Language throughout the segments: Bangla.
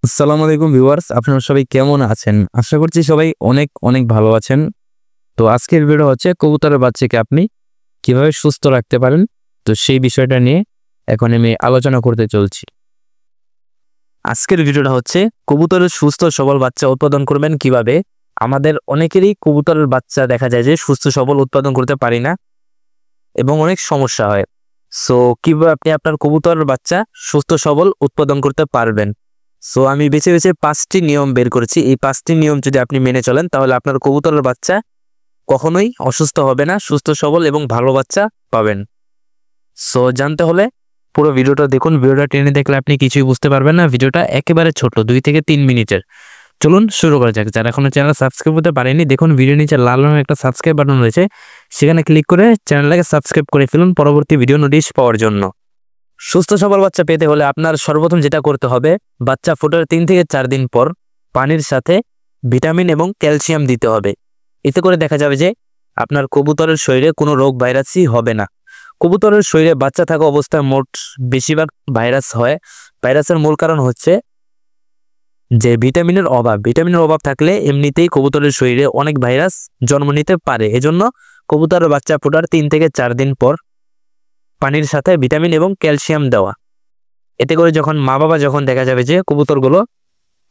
আসসালামু আলাইকুম ভিউয়ার্স, আপনারা সবাই কেমন আছেন? আশা করছি সবাই অনেক অনেক ভালো আছেন। তো আজকের ভিডিও হচ্ছে কবুতরের বাচ্চাকে আপনি কিভাবে সুস্থ রাখতে পারেন। তো সেই বিষয়টা নিয়ে এখন আমি আলোচনা করতে চলছি। আজকের ভিডিওটা হচ্ছে কবুতরের সুস্থ সবল বাচ্চা উৎপাদন করবেন কিভাবে। আমাদের অনেকেরই কবুতরের বাচ্চা দেখা যায় যে সুস্থ সবল উৎপাদন করতে পারি না এবং অনেক সমস্যা হয়। সো কিভাবে আপনি আপনার কবুতরের বাচ্চা সুস্থ সবল উৎপাদন করতে পারবেন। সো আমি বেছে বেছে 5টি নিয়ম বের করেছি। এই 5টি নিয়ম যদি আপনি মেনে চলেন তাহলে আপনার কবুতরের বাচ্চা কখনোই অসুস্থ হবে না, সুস্থ সবল এবং ভালো বাচ্চা পাবেন। সো জানতে হলে পুরো ভিডিওটা দেখুন। ভিডিওটা টেনে দেখলে আপনি কিছুই বুঝতে পারবেন না। ভিডিওটা একেবারে ছোট, 2 থেকে 3 মিনিটের। চলুন শুরু করা যাক। যারা এখনো চ্যানেল সাবস্ক্রাইব করতে পারেনি, দেখুন ভিডিও নিচে লাল রঙের একটা সাবস্ক্রাইব বাটন রয়েছে, সেখানে ক্লিক করে চ্যানেলটাকে সাবস্ক্রাইব করে ফেলুন পরবর্তী ভিডিও নোটিশ পাওয়ার জন্য। সুস্থ সবল বাচ্চা পেতে হলে আপনার সর্বপ্রথম যেটা করতে হবে, বাচ্চা ফোটার 3 থেকে 4 দিন পর পানির সাথে ভিটামিন এবং ক্যালসিয়াম দিতে হবে। এতে করে দেখা যাবে যে আপনার কবুতরের শরীরে কোনো রোগ ভাইরাসই হবে না। কবুতরের শরীরে বাচ্চা থাকা অবস্থায় মোট বেশিরভাগ ভাইরাস হয়। ভাইরাসের মূল কারণ হচ্ছে যে ভিটামিনের অভাব। ভিটামিনের অভাব থাকলে এমনিতেই কবুতরের শরীরে অনেক ভাইরাস জন্ম নিতে পারে। এজন্য কবুতরের বাচ্চা ফোটার 3 থেকে 4 দিন পর পানির সাথে ভিটামিন এবং ক্যালসিয়াম দেওয়া। এতে করে যখন মা বাবা যখন দেখা যাবে যে কবুতরগুলো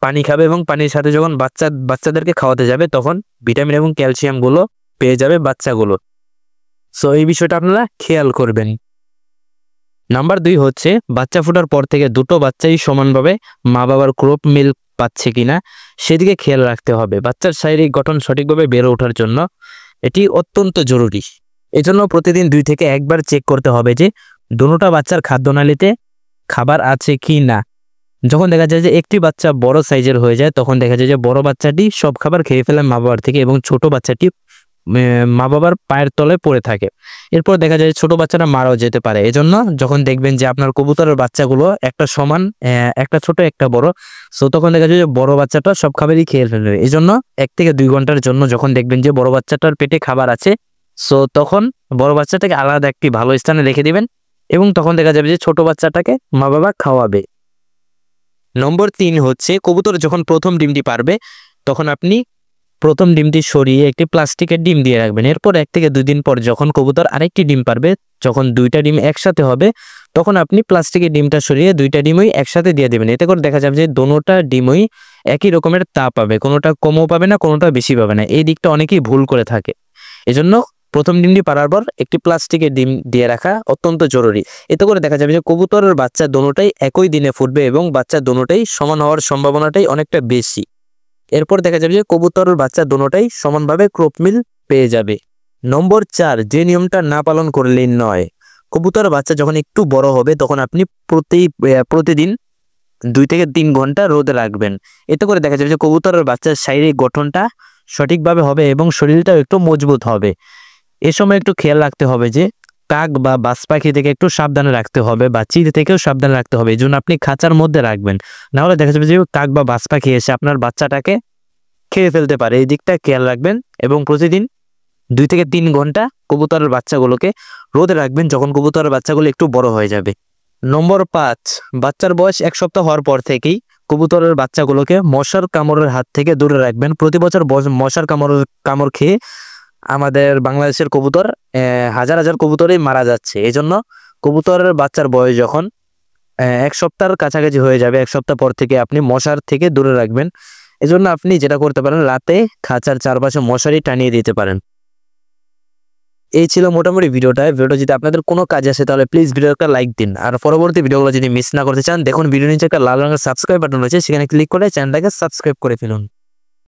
পানি খাবে এবং পানির সাথে যখন বাচ্চাদেরকে খাওয়াতে যাবে, তখন ভিটামিন এবং ক্যালসিয়ামগুলো পেয়ে যাবে বাচ্চাগুলো। সো এই বিষয়টা আপনারা খেয়াল করবেন। নাম্বার 2 হচ্ছে বাচ্চা ফোটার পর থেকে দুটো বাচ্চাই সমানভাবে মা বাবার ক্রপ মিল্ক পাচ্ছে কিনা সেদিকে খেয়াল রাখতে হবে। বাচ্চার শারীরিক গঠন সঠিকভাবে বেড়ে ওঠার জন্য এটি অত্যন্ত জরুরি। এজন্য প্রতিদিন 2 থেকে 1 বার চেক করতে হবে যে দুটোটা বাচ্চার খাদ্যনালীতে খাবার আছে কি না। যখন দেখা যায় যে একটি বাচ্চা বড় সাইজের হয়ে যায়, তখন দেখা যায় যে বড় বাচ্চাটি সব খাবার খেয়ে ফেলে মা বাবার থেকে এবং ছোট বাচ্চাটি মা বাবার পায়ের তলায় পড়ে থাকে। এরপর দেখা যায় ছোট বাচ্চারা মারাও যেতে পারে। এজন্য যখন দেখবেন যে আপনার কবুতরের বাচ্চাগুলো একটা সমান, একটা ছোট একটা বড়, সো তখন দেখা যায় যে বড় বাচ্চাটা সব খাবারই খেয়ে ফেলবে। এজন্য 1 থেকে 2 ঘন্টার জন্য যখন দেখবেন যে বড় বাচ্চাটার পেটে খাবার আছে, সো তখন বড় বাচ্চাটাকে আলাদা একটি ভালো স্থানে রেখে দিবেন এবং তখন দেখা যাবে যে ছোট বাচ্চাটাকে মা বাবা খাওয়াবে। নম্বর 3 হচ্ছে কবুতর যখন প্রথম ডিমটি পারবে, তখন আপনি প্রথম ডিমটি সরিয়ে একটি প্লাস্টিকের ডিম দিয়ে রাখবেন। এরপর 1 থেকে 2 দিন পর যখন কবুতর আরেকটি ডিম পারবে, যখন 2টা ডিম একসাথে হবে, তখন আপনি প্লাস্টিকের ডিমটা সরিয়ে 2টা ডিমই একসাথে দিয়ে দেবেন। এতে করে দেখা যাবে যে দোনোটা ডিমই একই রকমের তাপ পাবে, কোনোটা কমও পাবে না, কোনোটা বেশি পাবে না। এই দিকটা অনেকেই ভুল করে থাকে। এজন্য প্রথম ডিমটি পারার পর একটি প্লাস্টিকের ডিম দিয়ে রাখা অত্যন্ত জরুরি। এতে করে দেখা যাবে যে কবুতরের বাচ্চা দোনোটাই একই দিনে ফুটবে এবং বাচ্চা দোনোটাই সমান হওয়ার সম্ভাবনাটাই অনেকটা বেশি। এরপর দেখা যাবে যে কবুতরের বাচ্চা দোনোটাই সমানভাবে ক্রপ মিল পেয়ে যাবে। নম্বর 4, যে নিয়মটা না পালন করলেই নয়। কবুতরের বাচ্চা যখন একটু বড় হবে, তখন আপনি প্রতিদিন 2 থেকে 3 ঘন্টা রোদে রাখবেন। এতে করে দেখা যাবে যে কবুতরের বাচ্চার শারীরিক গঠনটা সঠিকভাবে হবে এবং শরীরটাও একটু মজবুত হবে। এ সময় একটু খেয়াল রাখতে হবে যে কাক বা বাজ পাখি থেকে একটু সাবধানে রাখতে হবে বা চিল থেকেও সাবধানে রাখতে হবে। এই জন্য আপনি খাঁচার মধ্যে রাখবেন, নাহলে দেখা যাবে যে কাক বা বাজ পাখি এসে আপনার বাচ্চাটাকে খেয়ে ফেলতে পারে। এই দিকটা খেয়াল রাখবেন এবং প্রতিদিন 2 থেকে 3 ঘন্টা কবুতরের বাচ্চাগুলোকে রোদে রাখবেন যখন কবুতরের বাচ্চাগুলো একটু বড় হয়ে যাবে। নম্বর 5, বাচ্চার বয়স 1 সপ্তাহ হওয়ার পর থেকেই কবুতরের বাচ্চাগুলোকে মশার কামড়ের হাত থেকে দূরে রাখবেন। প্রতি বছর মশার কামড় খেয়ে আমাদের বাংলাদেশের কবুতর হাজার হাজার কবুতরই মারা যাচ্ছে। এই জন্য কবুতরের বাচ্চার বয়স যখন 1 সপ্তাহের কাছাকাছি হয়ে যাবে, 1 সপ্তাহ পর থেকে আপনি মশার থেকে দূরে রাখবেন। এজন্য আপনি যেটা করতে পারেন, রাতে খাঁচার চারপাশে মশারি টানিয়ে দিতে পারেন। এই ছিল মোটামুটি ভিডিওটা যদি আপনাদের কোনো কাজ আসে তাহলে প্লিজ ভিডিওটা লাইক দিন। আর পরবর্তী ভিডিওগুলো যদি মিস না করতে চান, দেখুন ভিডিও নিচে একটা লাল রঙের সাবস্ক্রাইব বাটন রয়েছে, সেখানে ক্লিক করে চ্যানেলটাকে সাবস্ক্রাইব করে ফেলুন।